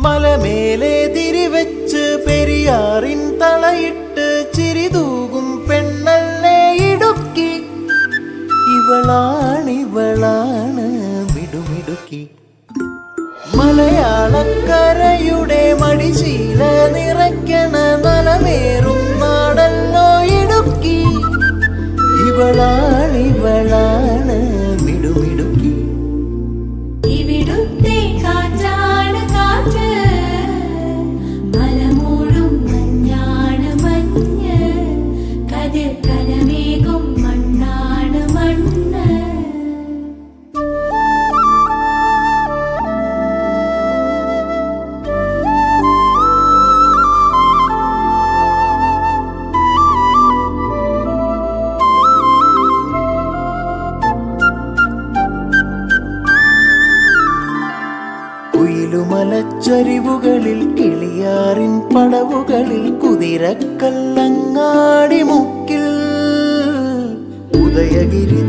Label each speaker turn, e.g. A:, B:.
A: മലമേലെ തിരിവെച്ച് പെരിയാറിൻ തളയിട്ട് ചിരിതൂകും പെണ്ണല്ലേ ഇടുക്കി. ഇവളാണ് മിടുമിടുക്കി. മലയാളക്കരയുടെ മടിശീല നിറയ്ക്കണ നലമേറും നാടല്ലോ ഇടുക്കി. ഇവളാണ് മിടുമിടുക്കി.
B: ഇവിടുത്തെ കാറ്റാണ് കാറ്റ്, മലമൂടും മഞ്ഞാണ് മഞ്ഞ്, കതിർ കനമേകും മണ്ണാണ് മണ്ണ്.
A: കുയിലുമലച്ചരിവുകളിൽ കിളിയാറിൻ പടവുകളിൽ കുതിരക്കല്ലങ്ങാടി മുക്കിൽ ഉദയഗിരി